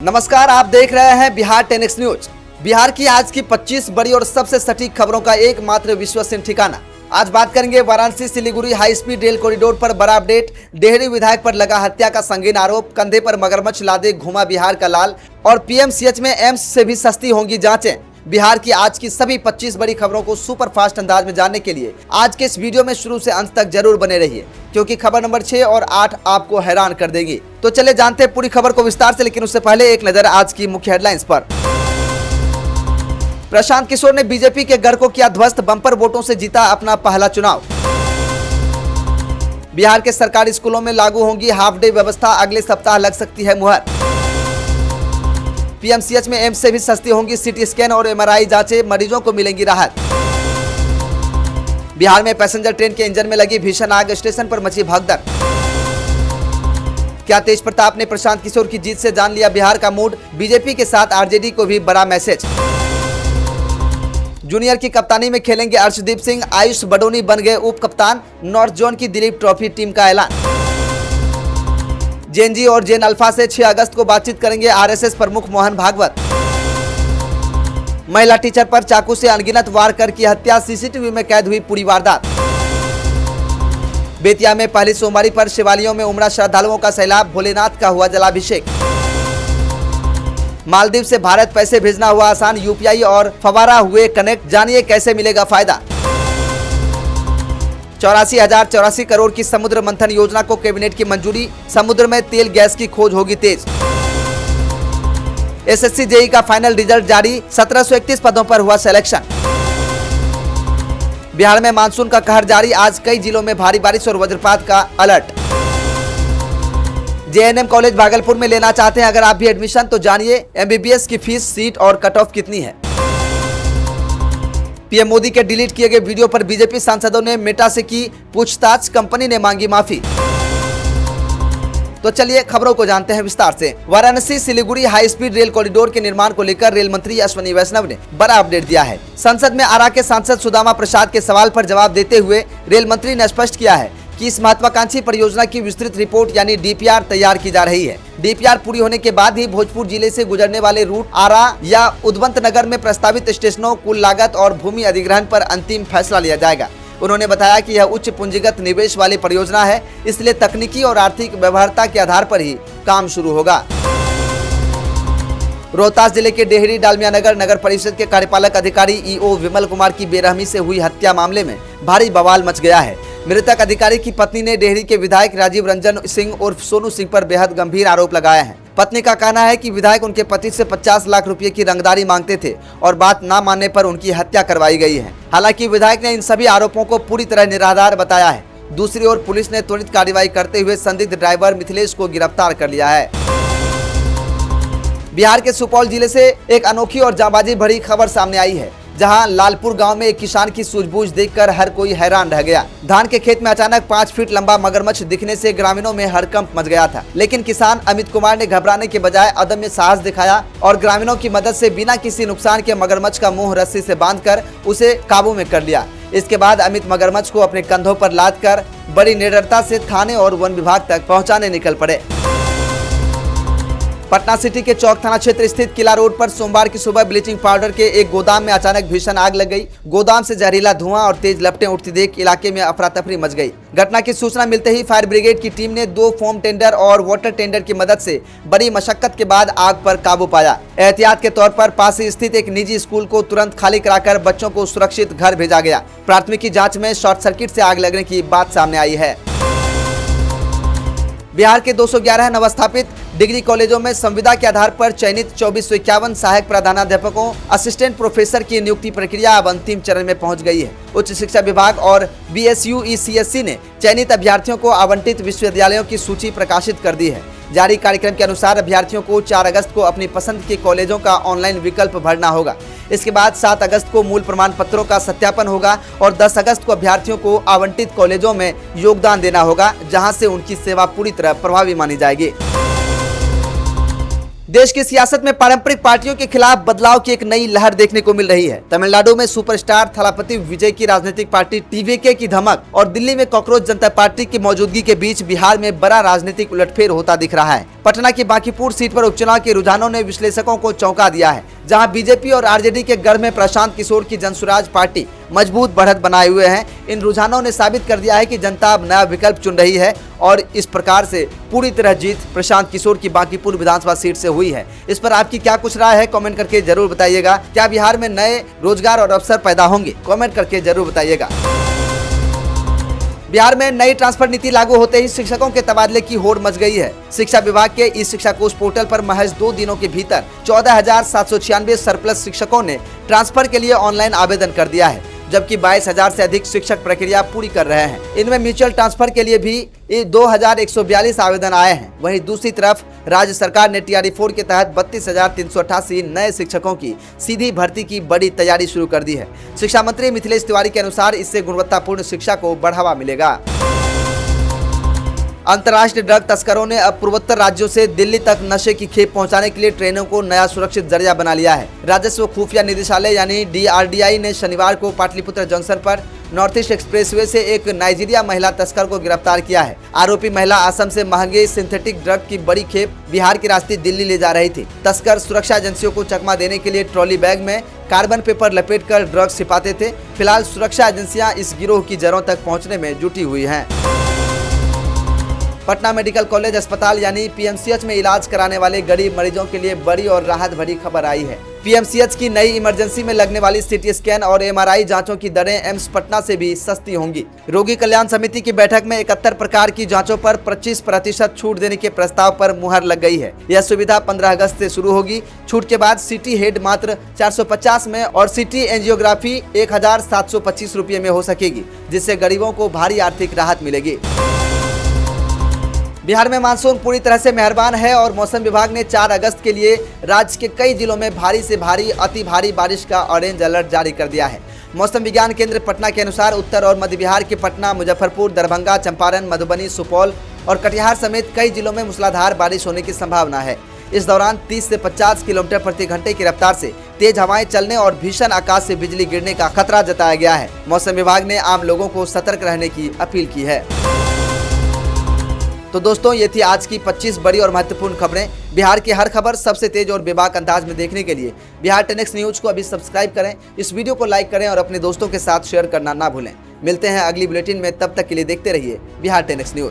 नमस्कार, आप देख रहे हैं बिहार 10x न्यूज। बिहार की आज की 25 बड़ी और सबसे सटीक खबरों का एकमात्र विश्वसनीय ठिकाना। आज बात करेंगे Varanasi Siliguri high speed rail corridor पर बड़ा अपडेट, डेहरी विधायक पर लगा हत्या का संगीन आरोप, कंधे पर मगरमच्छ लादे घूमा बिहार का लाल और पीएमसीएच में एम्स से भी सस्ती होंगी जांचें। बिहार की आज की सभी 25 बड़ी खबरों को सुपर फास्ट अंदाज में जानने के लिए आज के इस वीडियो में शुरू से अंत तक जरूर बने रहिए, क्योंकि खबर नंबर 6 और 8 आपको हैरान कर देगी। तो चले जानते हैं पूरी खबर को विस्तार से, लेकिन उससे पहले एक नजर आज की मुख्य हेडलाइंस पर। प्रशांत किशोर ने बीजेपी के गढ़ को किया ध्वस्त, बम्पर वोटों से जीता अपना पहला चुनाव। बिहार के सरकारी स्कूलों में लागू होगी हाफ डे व्यवस्था, अगले सप्ताह लग सकती है मुहर। पीएमसीएच में एम्स से भी सस्ती होंगी सीटी स्कैन और एमआरआई जांचें, मरीजों को मिलेंगी राहत। बिहार में पैसेंजर ट्रेन के इंजन में लगी भीषण आग, स्टेशन पर मची भगदड़। क्या तेज प्रताप ने प्रशांत किशोर की जीत से जान लिया बिहार का मूड, बीजेपी के साथ आरजेडी को भी बड़ा मैसेज। जूनियर की कप्तानी में खेलेंगे अर्शदीप सिंह, आयुष बडोनी बन गए उप कप्तान, नॉर्थ जोन की दिलीप ट्रॉफी टीम का ऐलान। जेएनजी और जेन अल्फा से 6 अगस्त को बातचीत करेंगे आरएसएस प्रमुख मोहन भागवत। महिला टीचर पर चाकू से अनगिनत वार कर की हत्या, सीसीटीवी में कैद हुई पूरी वारदात। बेतिया में पहली सोमवारी पर शिवालयों में उमड़ा श्रद्धालुओं का सैलाब, भोलेनाथ का हुआ जलाभिषेक। मालदीव से भारत पैसे भेजना हुआ आसान, यूपीआई और फवारा हुए कनेक्ट, जानिए कैसे मिलेगा फायदा। 84,084 करोड़ की समुद्र मंथन योजना को कैबिनेट की मंजूरी, समुद्र में तेल गैस की खोज होगी तेज। एसएससी जेई का फाइनल रिजल्ट जारी, 1731 पदों पर हुआ सिलेक्शन। बिहार में मानसून का कहर जारी, आज कई जिलों में भारी बारिश और वज्रपात का अलर्ट। जेएनएम कॉलेज भागलपुर में लेना चाहते हैं अगर आप भी एडमिशन, तो जानिए एमबीबीएस की फीस, सीट और कट ऑफ कितनी है। पीएम मोदी के डिलीट किए गए वीडियो पर बीजेपी सांसदों ने मेटा से की पूछताछ, कंपनी ने मांगी माफी। तो चलिए खबरों को जानते हैं विस्तार से। Varanasi Siliguri high speed rail corridor के निर्माण को लेकर रेल मंत्री अश्विनी वैष्णव ने बड़ा अपडेट दिया है। संसद में आरा के सांसद सुदामा प्रसाद के सवाल पर जवाब देते हुए रेल मंत्री ने स्पष्ट किया है कि इस महत्वाकांक्षी परियोजना की विस्तृत रिपोर्ट यानी डीपीआर तैयार की जा रही है। डीपीआर पूरी होने के बाद ही भोजपुर जिले से गुजरने वाले रूट, आरा या उदवंत नगर में प्रस्तावित स्टेशनों, कुल लागत और भूमि अधिग्रहण पर अंतिम फैसला लिया जाएगा। उन्होंने बताया कि यह उच्च पूंजीगत निवेश वाली परियोजना है, इसलिए तकनीकी और आर्थिक व्यवहार्यता के आधार पर ही काम शुरू होगा। रोहतास जिले के डेहरी डालमिया नगर परिषद के कार्यपालक अधिकारी ईओ विमल कुमार की बेरहमी से हुई हत्या मामले में भारी बवाल मच गया है। मृतक अधिकारी की पत्नी ने डेहरी के विधायक राजीव रंजन सिंह उर्फ सोनू सिंह पर बेहद गंभीर आरोप लगाया है। पत्नी का कहना है कि विधायक उनके पति से 50 लाख रुपए की रंगदारी मांगते थे और बात न मानने पर उनकी हत्या करवाई गई है। हालांकि विधायक ने इन सभी आरोपों को पूरी तरह निराधार बताया है। दूसरी ओर पुलिस ने त्वरित कार्रवाई करते हुए संदिग्ध ड्राइवर मिथिलेश को गिरफ्तार कर लिया है। बिहार के सुपौल जिले से एक अनोखी और जांबाजी भरी खबर सामने आई है, जहां लालपुर गांव में एक किसान की सूझबूझ देखकर हर कोई हैरान रह गया। धान के खेत में अचानक 5 फीट लंबा मगरमच्छ दिखने से ग्रामीणों में हड़कंप मच गया था, लेकिन किसान अमित कुमार ने घबराने के बजाय अदम्य साहस दिखाया और ग्रामीणों की मदद से बिना किसी नुकसान के मगरमच्छ का मुंह रस्सी से बांधकर उसे काबू में कर लिया। इसके बाद अमित मगरमच्छ को अपने कंधों पर लादकर बड़ी निडरता से थाने और वन विभाग तक पहुँचाने निकल पड़े। पटना सिटी के चौक थाना क्षेत्र स्थित किला रोड पर सोमवार की सुबह ब्लीचिंग पाउडर के एक गोदाम में अचानक भीषण आग लग गई। गोदाम से जहरीला धुआं और तेज लपटें उठती देख इलाके में अफरा तफरी मच गई। घटना की सूचना मिलते ही फायर ब्रिगेड की टीम ने 2 फोम टेंडर और वाटर टेंडर की मदद से बड़ी मशक्कत के बाद आग पर काबू पाया। एहतियात के तौर पर पास ही स्थित एक निजी स्कूल को तुरंत खाली कराकर बच्चों को सुरक्षित घर भेजा गया। प्राथमिकी जाँच में शॉर्ट सर्किट से आग लगने की बात सामने आई है। बिहार के 211 नवस्थापित डिग्री कॉलेजों में संविदा के आधार पर चयनित 2451 सहायक प्रधानाध्यापकों, असिस्टेंट प्रोफेसर की नियुक्ति प्रक्रिया अब अंतिम चरण में पहुंच गई है। उच्च शिक्षा विभाग और BSU-ECSC ने चयनित अभ्यर्थियों को आवंटित विश्वविद्यालयों की सूची प्रकाशित कर दी है। जारी कार्यक्रम के अनुसार अभ्यर्थियों को 4 अगस्त को अपनी पसंद के कॉलेजों का ऑनलाइन विकल्प भरना होगा। इसके बाद 7 अगस्त को मूल प्रमाण पत्रों का सत्यापन होगा और 10 अगस्त को अभ्यर्थियों को आवंटित कॉलेजों में योगदान देना होगा, जहां से उनकी सेवा पूरी तरह प्रभावी मानी जाएगी। देश की सियासत में पारंपरिक पार्टियों के खिलाफ बदलाव की एक नई लहर देखने को मिल रही है। तमिलनाडु में सुपरस्टार थलापति विजय की राजनीतिक पार्टी टीवीके की धमक और दिल्ली में कॉकरोच जनता पार्टी की मौजूदगी के बीच बिहार में बड़ा राजनीतिक उलटफेर होता दिख रहा है। पटना की बांकीपुर सीट पर उपचुनाव के रुझानों ने विश्लेषकों को चौंका दिया है, जहां बीजेपी और आरजेडी के गढ़ में प्रशांत किशोर की जनसुराज पार्टी मजबूत बढ़त बनाए हुए हैं। इन रुझानों ने साबित कर दिया है कि जनता अब नया विकल्प चुन रही है और इस प्रकार से पूरी तरह जीत प्रशांत किशोर की बांकीपुर विधानसभा सीट से हुई है। इस पर आपकी क्या कुछ राय है, कमेंट करके जरूर बताइएगा। क्या बिहार में नए रोजगार और अवसर पैदा होंगे, कमेंट करके जरूर बताइएगा। बिहार में नई ट्रांसफर नीति लागू होते ही शिक्षकों के तबादले की होड़ मच गई है। शिक्षा विभाग के ई शिक्षा कोष पोर्टल पर महज 2 दिनों के भीतर 14,796 सरप्लस शिक्षकों ने ट्रांसफर के लिए ऑनलाइन आवेदन कर दिया है, जबकि 22,000 से अधिक शिक्षक प्रक्रिया पूरी कर रहे हैं। इनमें म्यूचुअल ट्रांसफर के लिए भी 2,142 आवेदन आए हैं। वहीं दूसरी तरफ राज्य सरकार ने TRE-4 के तहत 32,388 नए शिक्षकों की सीधी भर्ती की बड़ी तैयारी शुरू कर दी है। शिक्षा मंत्री मिथिलेश तिवारी के अनुसार इससे गुणवत्तापूर्ण शिक्षा को बढ़ावा मिलेगा। अंतर्राष्ट्रीय ड्रग तस्करों ने अब पूर्वोत्तर राज्यों से दिल्ली तक नशे की खेप पहुंचाने के लिए ट्रेनों को नया सुरक्षित जरिया बना लिया है। राजस्व खुफिया निदेशालय यानी DRDI ने शनिवार को पाटलिपुत्र जंक्शन पर नॉर्थ ईस्ट एक्सप्रेसवे से एक नाइजीरिया महिला तस्कर को गिरफ्तार किया है। आरोपी महिला असम से महंगे सिंथेटिक ड्रग की बड़ी खेप बिहार के रास्ते दिल्ली ले जा रही थी। तस्कर सुरक्षा एजेंसियों को चकमा देने के लिए ट्रॉली बैग में कार्बन पेपर लपेटकर ड्रग छिपाते थे। फिलहाल सुरक्षा एजेंसियां इस गिरोह की जड़ों तक पहुँचने में जुटी हुई हैं। पटना मेडिकल कॉलेज अस्पताल यानी PMCH में इलाज कराने वाले गरीब मरीजों के लिए बड़ी और राहत भरी खबर आई है। PMCH की नई इमरजेंसी में लगने वाली CT स्कैन और MRI जांचों की दरें एम्स पटना से भी सस्ती होंगी। रोगी कल्याण समिति की बैठक में 71 प्रकार की जांचों पर 25% छूट देने के प्रस्ताव पर मुहर लग गई है। यह सुविधा 15 अगस्त से शुरू होगी। छूट के बाद CT हेड मात्र 450 में और CT एंजियोग्राफी 1,725 रुपये में हो सकेगी, जिससे गरीबों को भारी आर्थिक राहत मिलेगी। बिहार में मानसून पूरी तरह से मेहरबान है और मौसम विभाग ने 4 अगस्त के लिए राज्य के कई जिलों में भारी से भारी अति भारी बारिश का ऑरेंज अलर्ट जारी कर दिया है। मौसम विज्ञान केंद्र पटना के अनुसार उत्तर और मध्य बिहार के पटना, मुजफ्फरपुर, दरभंगा, चंपारण, मधुबनी, सुपौल और कटिहार समेत कई जिलों में मूसलाधार बारिश होने की संभावना है। इस दौरान 30 से 50 किलोमीटर प्रति घंटे की रफ्तार से तेज हवाएं चलने और भीषण आकाश से बिजली गिरने का खतरा जताया गया है। मौसम विभाग ने आम लोगों को सतर्क रहने की अपील की है। तो दोस्तों, ये थी आज की 25 बड़ी और महत्वपूर्ण खबरें। बिहार की हर खबर सबसे तेज और बेबाक अंदाज में देखने के लिए बिहार 10X न्यूज को अभी सब्सक्राइब करें, इस वीडियो को लाइक करें और अपने दोस्तों के साथ शेयर करना ना भूलें। मिलते हैं अगली बुलेटिन में, तब तक के लिए देखते रहिए बिहार 10X न्यूज।